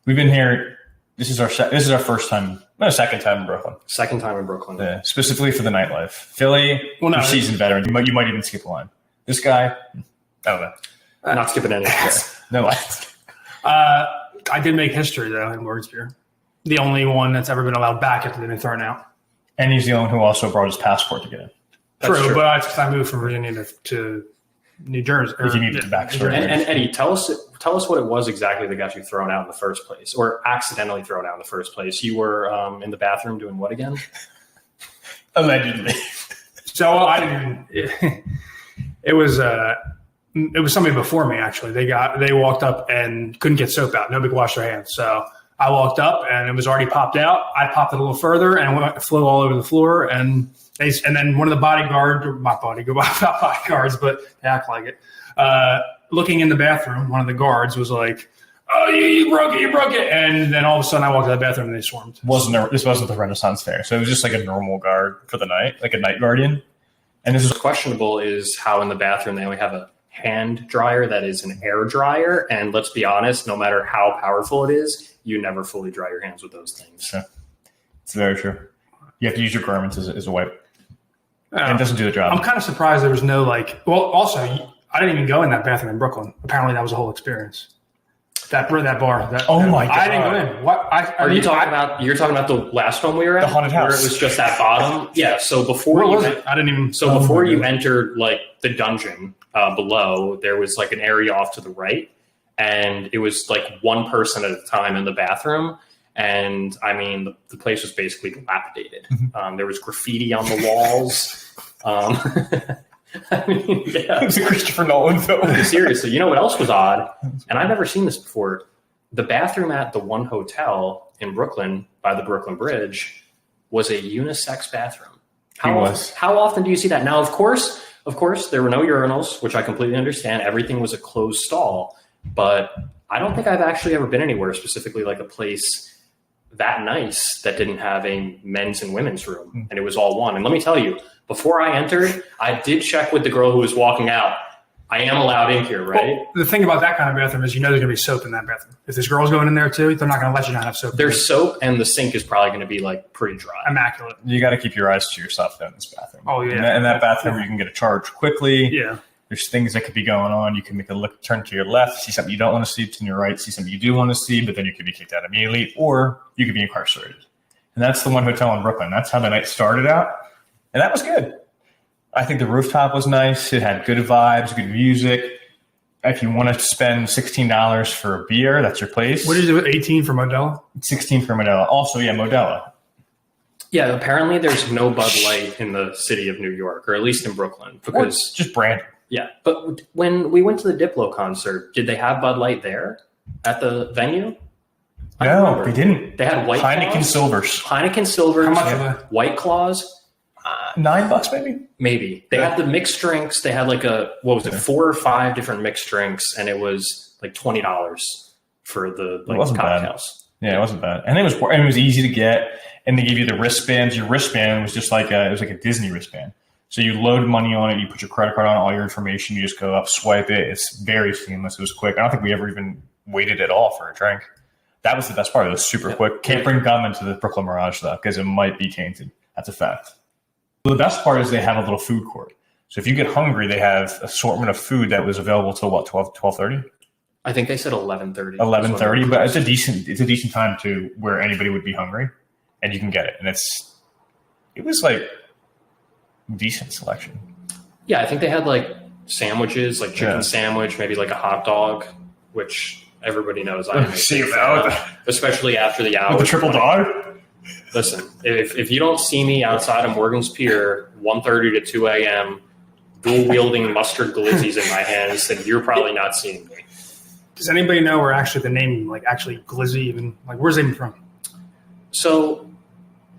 We've been here. This is our first time. No, second time in Brooklyn. Second time in Brooklyn. Yeah, specifically for the nightlife. Philly, you're seasoned veteran. You might even skip a line. This guy, I don't know. Not skipping any. No lines. I did make history, though, in Wordspear. The only one that's ever been allowed back after they've been thrown out. And he's the only one who also brought his passport to get in. True, but I moved from Virginia to New Jersey. If you need the backstory. And Eddie, tell us what it was exactly that got you thrown out in the first place, or accidentally thrown out in the first place. You were in the bathroom doing what again? Allegedly. So I didn't. It was somebody before me, actually. They walked up and couldn't get soap out. Nobody could wash their hands. So I walked up and it was already popped out. I popped it a little further and flew all over the floor. And then one of the bodyguards, not bodyguards, but they act like it. Looking in the bathroom, one of the guards was like, "Oh, you broke it!" And then all of a sudden, I walked out of the bathroom and they swarmed. This wasn't the Renaissance Fair, so it was just like a normal guard for the night, like a night guardian. And this is questionable is how in the bathroom they only have a hand dryer that is an air dryer. And let's be honest, no matter how powerful it is, you never fully dry your hands with those things. Sure. It's very true. You have to use your garments as a wipe. And it doesn't do the job. I'm kind of surprised there was no also, I didn't even go in that bathroom in Brooklyn. Apparently that was a whole experience. That bar. My God. I didn't go in. What? You're talking about the last one we were at? The haunted house. Where it was just at bottom? Yeah. So before you entered like the dungeon below, there was like an area off to the right. And it was like one person at a time in the bathroom. And I mean, the place was basically dilapidated. There was graffiti on the walls. I mean, yeah. It was a Christopher Nolan film. Seriously, you know what else was odd? And I've never seen this before. The bathroom at the one hotel in Brooklyn by the Brooklyn Bridge was a unisex bathroom. How often do you see that? Now, of course, there were no urinals, which I completely understand. Everything was a closed stall. But I don't think I've actually ever been anywhere, specifically like a place that nice that didn't have a men's and women's room. And it was all one. And let me tell you, before I entered, I did check with the girl who was walking out. I am allowed in here, right? Well, the thing about that kind of bathroom is there's going to be soap in that bathroom. If there's girls going in there too, they're not going to let you not have soap. There's soap, and the sink is probably going to be like pretty dry. Immaculate. You got to keep your eyes to yourself in this bathroom. Oh, yeah. In that bathroom, you can get a charge quickly. Yeah. There's things that could be going on. You can make a look, turn to your left, see something you don't want to see, to your right, see something you do want to see, but then you could be kicked out immediately, or you could be incarcerated. And that's the one hotel in Brooklyn. That's how the night started out. And that was good. I think the rooftop was nice. It had good vibes, good music. If you want to spend $16 for a beer, that's your place. What is it, 18 for Modelo? 16 for Modelo. Also, yeah, Modelo. Yeah, apparently there's no Bud Light in the city of New York, or at least in Brooklyn. Because just branding. Yeah, but when we went to the Diplo concert, did they have Bud Light there at the venue? No, they didn't. They had White Heineken Claws. Silvers. Heineken Silvers. How much are they? White Claws. $9 maybe? Maybe. They had the mixed drinks. They had like 4 or 5 different mixed drinks, and it was like $20 for the cocktails. Bad. Yeah, it wasn't bad. And it was easy to get, and they gave you the wristbands. Your wristband was just like a Disney wristband. So you load money on it, you put your credit card on, all your information, you just go up, swipe it. It's very seamless. It was quick. I don't think we ever even waited at all for a drink. That was the best part. It was super quick. Can't bring gum into the Brooklyn Mirage, though, because it might be tainted. That's a fact. The best part is they have a little food court. So if you get hungry, they have assortment of food that was available till 12:30? I think they said 11:30. 11:30, but it's a decent time to where anybody would be hungry, and you can get it. And it was like decent selection. Yeah, I think they had like sandwiches, like chicken sandwich, maybe like a hot dog, which everybody knows I make, especially after the hour. With the triple dog? Listen, if you don't see me outside of Morgan's Pier 1:30 to 2 a.m. dual wielding mustard glizzies in my hands, then you're probably not seeing me. Does anybody know where actually the name, like actually glizzy, even like where's it even from? So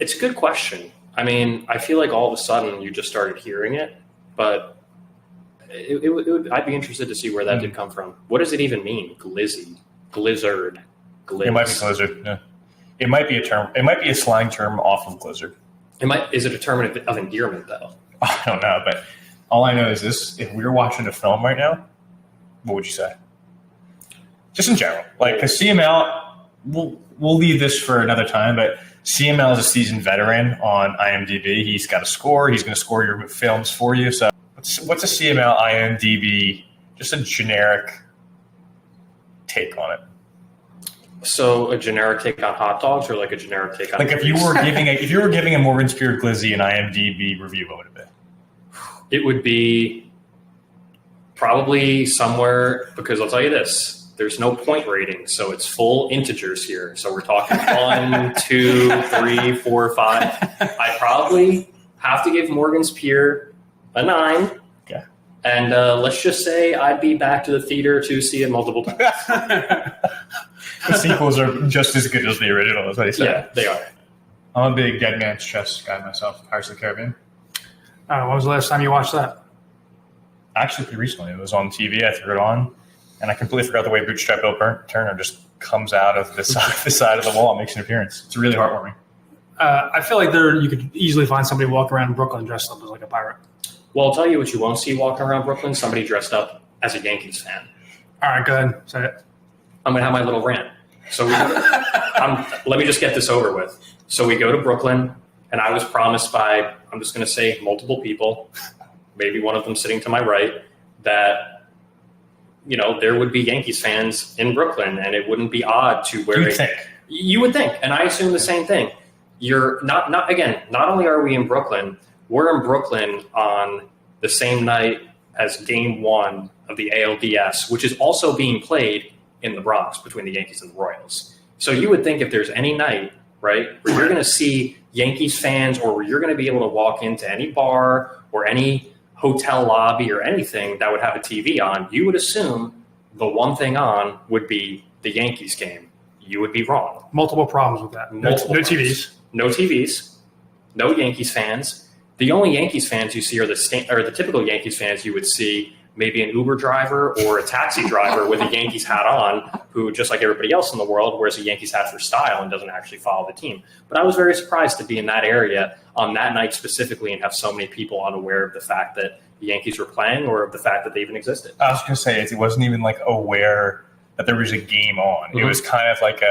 it's a good question. I mean, I feel like all of a sudden you just started hearing it, but I'd be interested to see where that did come from. What does it even mean? Glizzy, glizzard, glizz. It might be glizzard. Yeah, it might be a term. It might be a slang term off of glizzard. Is it a term of endearment though? I don't know, but all I know is this: if we were watching a film right now, what would you say? Just in general, like to see him out, we'll leave this for another time, but CML is a seasoned veteran on IMDb. He's got a score. He's going to score your films for you. So what's a CML IMDb, just a generic take on it? So a generic take on hot dogs, or like a generic take on like if you were giving a Morgan Spear Glizzy an IMDb review, what would it be? It would be probably somewhere, because I'll tell you this. There's no point rating, so it's full integers here. So we're talking 1, 2, 3, 4, 5. I probably have to give Morgan Spear a 9. Okay. And let's just say I'd be back to the theater to see it multiple times. The sequels are just as good as the original, is what he said. Yeah, they are. I'm a big Dead Man's Chest guy myself, Pirates of the Caribbean. When was the last time you watched that? Actually, pretty recently. It was on TV. I threw it on. And I completely forgot the way Bootstrap Bill Turner just comes out of the side of the wall and makes an appearance. It's really heartwarming. I feel like you could easily find somebody walking around in Brooklyn dressed up as like a pirate. Well, I'll tell you what you won't see walking around Brooklyn, somebody dressed up as a Yankees fan. All right, go ahead. Say it. I'm going to have my little rant. So let me just get this over with. So we go to Brooklyn, and I was promised by, I'm just going to say multiple people, maybe one of them sitting to my right, that there would be Yankees fans in Brooklyn, and it wouldn't be odd to wear it. You would think, and I assume the same thing. You're not only are we in Brooklyn, we're in Brooklyn on the same night as Game 1 of the ALDS, which is also being played in the Bronx between the Yankees and the Royals. So you would think if there's any night, right, where you're going to see Yankees fans, or where you're going to be able to walk into any bar or any hotel lobby or anything that would have a TV on, you would assume the one thing on would be the Yankees game. You would be wrong. Multiple problems with that. No TVs. No TVs. No Yankees fans. The only Yankees fans you see are the typical Yankees fans you would see, maybe an Uber driver or a taxi driver with a Yankees hat on, who, just like everybody else in the world, wears a Yankees hat for style and doesn't actually follow the team. But I was very surprised to be in that area on that night specifically and have so many people unaware of the fact that the Yankees were playing, or of the fact that they even existed. I was going to say, it wasn't even like aware that there was a game on. Mm-hmm. It was kind of like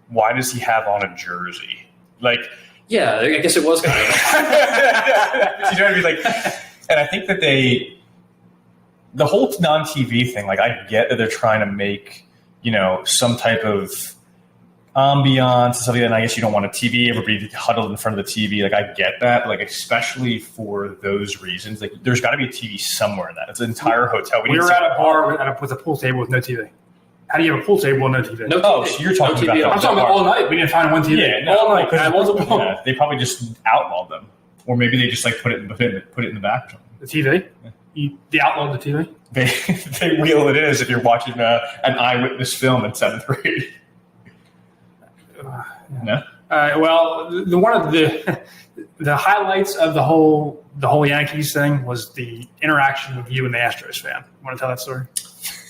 why does he have on a jersey? Like, yeah, I guess it was kind of. You know what I mean? Like, and I think that the whole non-TV thing, like, I get that they're trying to make, some type of ambiance and stuff like that. And I guess you don't want a TV, everybody huddled in front of the TV. Like, I get that. Like, especially for those reasons, like, there's got to be a TV somewhere in that. It's an entire hotel. We were at a bar with a pool table with no TV. How do you have a pool table with no TV? No TV. Oh, so you're talking about I'm talking about all night. We didn't find one TV. Yeah, no, all night. They probably just outlawed them, or maybe they just put it in the back or something. The TV. They outlawed the TV. They wheel it in as if you're watching an eyewitness film in 7th grade. No. Well, one of the highlights of the whole Yankees thing was the interaction with you and the Astros fan. Want to tell that story?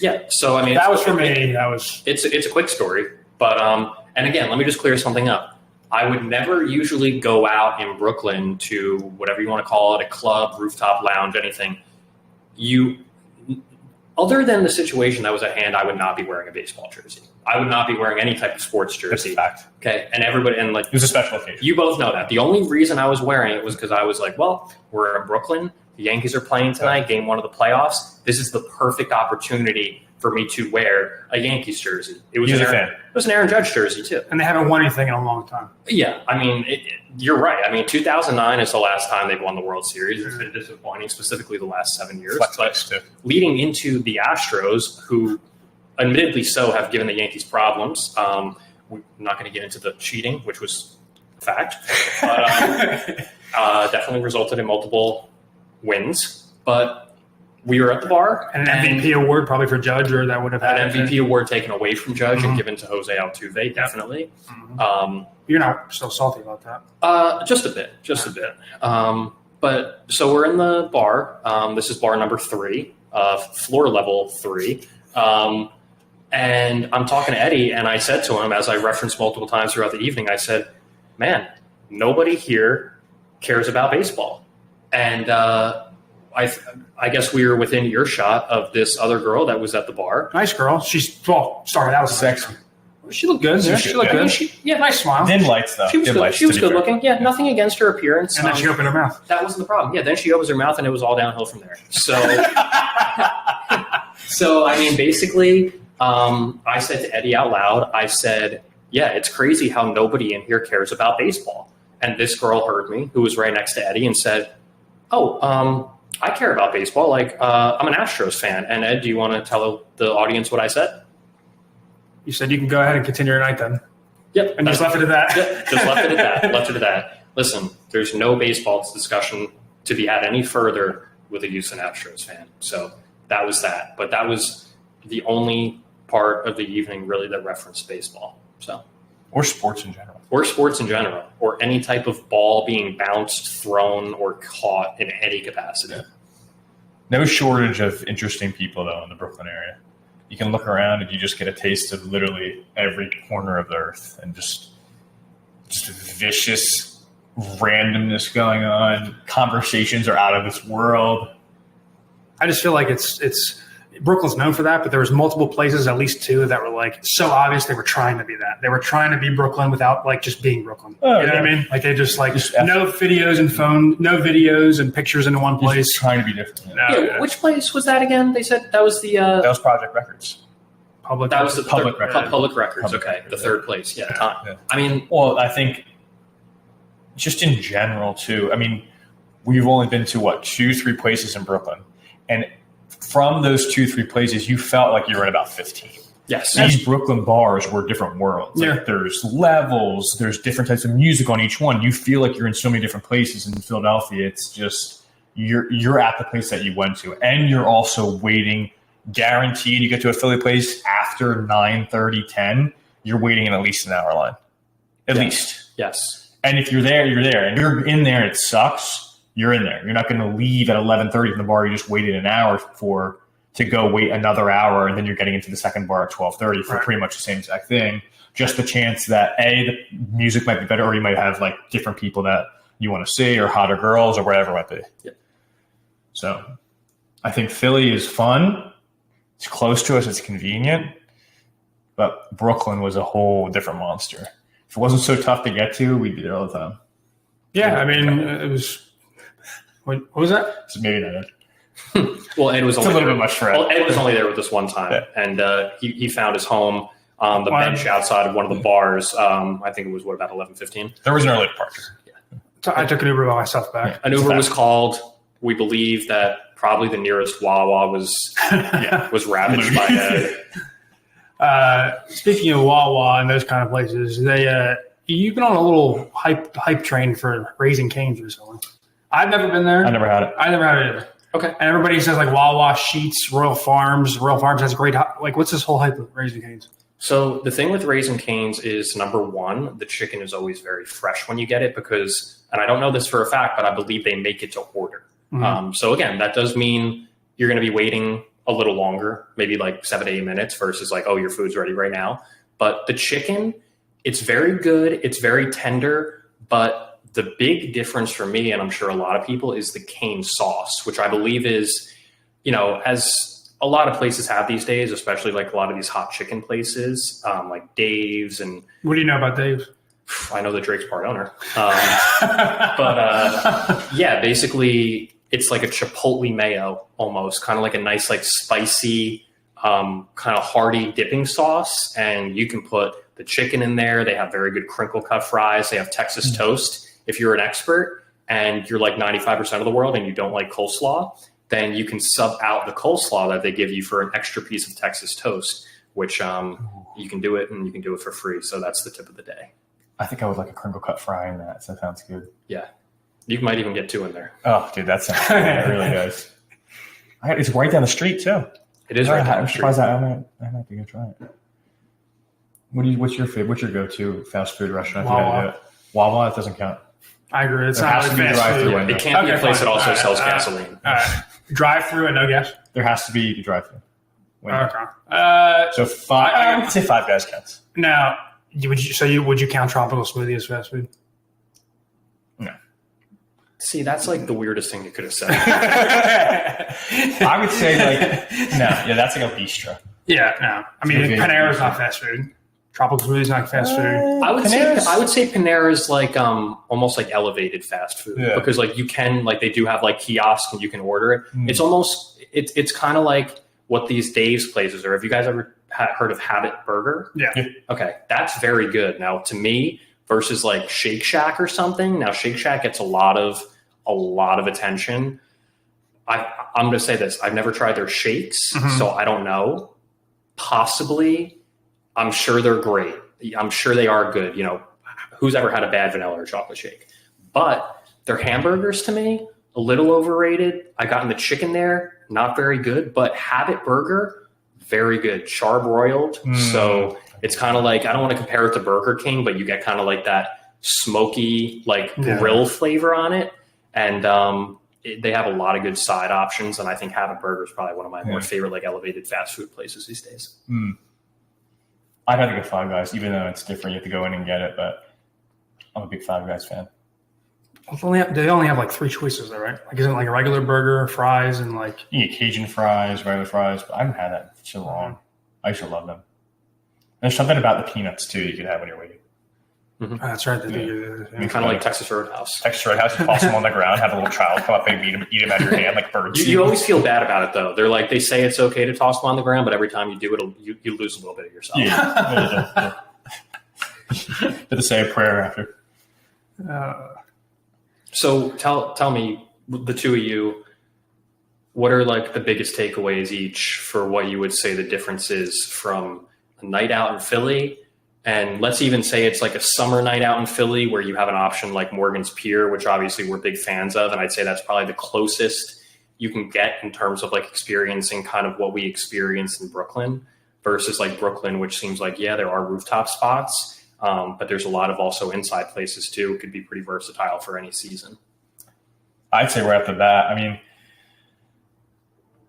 Yeah. So I mean, that was for me. It's a quick story, but and again, let me just clear something up. I would never usually go out in Brooklyn to whatever you want to call it, a club, rooftop lounge, anything. Other than the situation that was at hand, I would not be wearing a baseball jersey. I would not be wearing any type of sports jersey. That's a fact. Okay, and everybody, and like, it was a special occasion. You both know that. The only reason I was wearing it was because I was like, well, we're in Brooklyn. The Yankees are playing tonight, Game 1 of the playoffs. This is the perfect opportunity for me to wear a Yankees jersey. It was an Aaron Judge jersey too, and they haven't won anything in a long time. Yeah, I mean, you're right. I mean, 2009 is the last time they've won the World Series. It's been disappointing, specifically the last 7 years. But leading into the Astros, who admittedly so have given the Yankees problems. We're not going to get into the cheating, which was a fact, but definitely resulted in multiple wins. But we were at the bar. And an MVP award probably for Judge, or that would have had an MVP award taken away from Judge and given to Jose Altuve, definitely. Mm-hmm. You're not still salty about that? Just a bit. But so we're in the bar. This is bar number 3, floor level 3. And I'm talking to Eddie, and I said to him, as I referenced multiple times throughout the evening, I said, man, nobody here cares about baseball. And I guess we were within earshot of this other girl that was at the bar. Nice girl. She's started out as sexy. She looked good. Yeah, she looked good. Nice smile. Dim lights, though. She was good looking. Yeah, nothing against her appearance. And then she opened her mouth. That wasn't the problem. Yeah, then she opens her mouth, and it was all downhill from there. So, I mean, basically, I said to Eddie out loud, I said, yeah, it's crazy how nobody in here cares about baseball. And this girl heard me, who was right next to Eddie, and said, oh, I care about baseball. Like, I'm an Astros fan. And Ed, do you want to tell the audience what I said? You said you can go ahead and continue your night then. Yep. And just left it at that. Yep, just left it at that. Listen, there's no baseball discussion to be had any further with a Houston Astros fan. So that was that. But that was the only part of the evening really that referenced baseball. So, or sports in general. Or any type of ball being bounced, thrown, or caught in any capacity. Yeah. No shortage of interesting people, though, in the Brooklyn area. You can look around and you just get a taste of literally every corner of the earth and just vicious randomness going on. Conversations are out of this world. I just feel like it's Brooklyn's known for that, but there was multiple places, at least two, that were like so obvious they were trying to be that. They were trying to be Brooklyn without like just being Brooklyn. You know what I mean? Like they just no videos and pictures into one place. Just trying to be different. Yeah. Which place was that again? They said that was the that was Project Records. Public Records. Okay, the third place. Yeah. I mean, well, I think just in general too. I mean, we've only been to 2-3 places in Brooklyn, and from those 2-3 places, you felt like you were in about 15. Yes. These Brooklyn bars were different worlds. Like there's levels, there's different types of music on each one. You feel like you're in so many different places in Philadelphia. It's just you're at the place that you went to, and you're also waiting. Guaranteed, you get to a Philly place after 9:30, 10. You're waiting in at least an hour line, at least. Yes. And if you're there, you're there. And you're in there, and it sucks. You're in there. You're not going to leave at 11:30 from the bar you just waited an hour for to go wait another hour, and then you're getting into the second bar at 12:30 for pretty much the same exact thing. Just the chance that the music might be better, or you might have like different people that you want to see, or hotter girls, or whatever it might be. Yep. So, I think Philly is fun. It's close to us. It's convenient. But Brooklyn was a whole different monster. If it wasn't so tough to get to, we'd be there all the time. Yeah, I mean, it was. What was that? So maybe not it. Well, Ed was a little bit much for Ed. Well, Ed was only there with us one time, and he found his home on the bench outside of one of the bars. I think it was about 11:15. There was an early departure. Yeah. I took an Uber by myself back. Yeah. An Uber was called. We believe that probably the nearest Wawa was ravaged by Ed. Speaking of Wawa and those kind of places, you've been on a little hype train for Raising Cane's recently. I've never been there. I never had it. I never had it either. Okay. And everybody says like Wawa, Sheetz, Royal Farms. Royal Farms has a great what's this whole hype of Raising Cane's? So the thing with Raising Cane's is, number one, the chicken is always very fresh when you get it because, and I don't know this for a fact, but I believe they make it to order. Mm-hmm. So again, that does mean you're going to be waiting a little longer, maybe like 7 to 8 minutes versus like, oh, your food's ready right now. But the chicken, it's very good. It's very tender. But the big difference for me, and I'm sure a lot of people, is the cane sauce, which I believe is, as a lot of places have these days, especially like a lot of these hot chicken places, like Dave's. And what do you know about Dave's? I know the Drake's part owner. Yeah, basically it's like a chipotle mayo almost, kind of like a nice, like spicy, kind of hearty dipping sauce. And you can put the chicken in there. They have very good crinkle cut fries. They have Texas toast. If you're an expert and you're like 95% of the world and you don't like coleslaw, then you can sub out the coleslaw that they give you for an extra piece of Texas toast, which you can do it, and you can do it for free. So that's the tip of the day. I think I would like a crinkle cut fry in that. So that sounds good. Yeah. You might even get 2 in there. Oh, dude, that sounds good. It really does. It's right down the street, too. It is right down the street. I'm surprised I might be going to try it. What's your favorite? What's your go-to fast food restaurant? Wawa. Wawa, it doesn't count. I agree. It's not really fast food. It can't be a place that also sells gasoline. Drive-through and no gas? There has to be a drive-through. Okay. So I would say Five Guys counts. Now, would you count tropical smoothie as fast food? No. See, that's like the weirdest thing you could have said. I would say like no. Yeah, that's like a bistro. Yeah, no. I mean, Panera's not fast food. Tropical smoothies not fast food. I would say Panera is like almost like elevated fast food because like you can like they do have like kiosks and you can order it. It's almost it's kind of like what these Dave's places are. Have you guys ever heard of Habit Burger? Yeah. Okay, that's very good. Now to me versus like Shake Shack or something. Now Shake Shack gets a lot of attention. I'm going to say this. I've never tried their shakes, so I don't know. Possibly. I'm sure they're great. I'm sure they are good. You know, who's ever had a bad vanilla or chocolate shake? But their hamburgers to me, a little overrated. I gotten the chicken there, not very good. But Habit Burger, very good. Charbroiled. So it's kind of like, I don't want to compare it to Burger King, but you get kind of like that smoky, like grill flavor on it. And they have a lot of good side options. And I think Habit Burger is probably one of my more favorite like elevated fast food places these days. I'd have to go Five Guys, even though it's different. You have to go in and get it, but I'm a big Five Guys fan. They only have like 3 choices though, right? Like, isn't it like a regular burger, fries, and like... You get Cajun fries, regular fries, but I haven't had that for so long. I used to love them. There's something about the peanuts, too, you could have when you're waiting. That's right. Kind of like Texas Roadhouse. Texas Roadhouse, you toss them on the ground, have a little child come up and eat them out of your hand like birds. You always feel bad about it, though. They're like, they say it's okay to toss them on the ground, but every time you do it, you lose a little bit of yourself. Yeah. But to say a prayer after. So tell me, the two of you, what are like the biggest takeaways each for what you would say the difference is from a night out in Philly? And let's even say it's like a summer night out in Philly where you have an option like Morgan's Pier, which obviously we're big fans of. And I'd say that's probably the closest you can get in terms of like experiencing kind of what we experienced in Brooklyn versus like Brooklyn, which seems like, there are rooftop spots, but there's a lot of also inside places too. It could be pretty versatile for any season. I'd say right off the bat, I mean,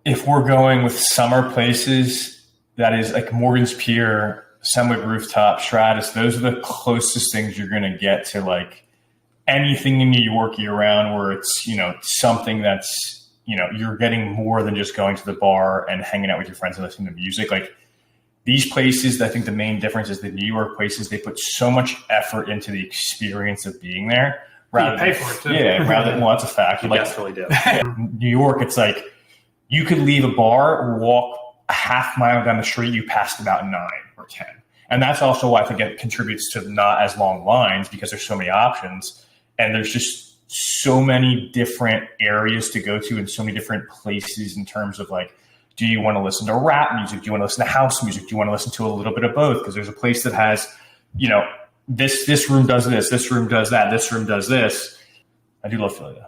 if we're going with summer places, that is like Morgan's Pier, Sunwood Rooftop, Stratus, those are the closest things you're going to get to like anything in New York year round where it's, something that's, you're getting more than just going to the bar and hanging out with your friends and listening to music. Like these places, I think the main difference is the New York places, they put so much effort into the experience of being there. You pay for it too. Yeah, well, that's a fact. You definitely do. New York, it's like you could leave a bar, walk a half mile down the street, you passed about 9 or 10. And that's also why I think it contributes to not as long lines because there's so many options and there's just so many different areas to go to and so many different places in terms of like, do you want to listen to rap music? Do you want to listen to house music? Do you want to listen to a little bit of both? Because there's a place that has, this room does this room does that, this room does this. I do love Philly though.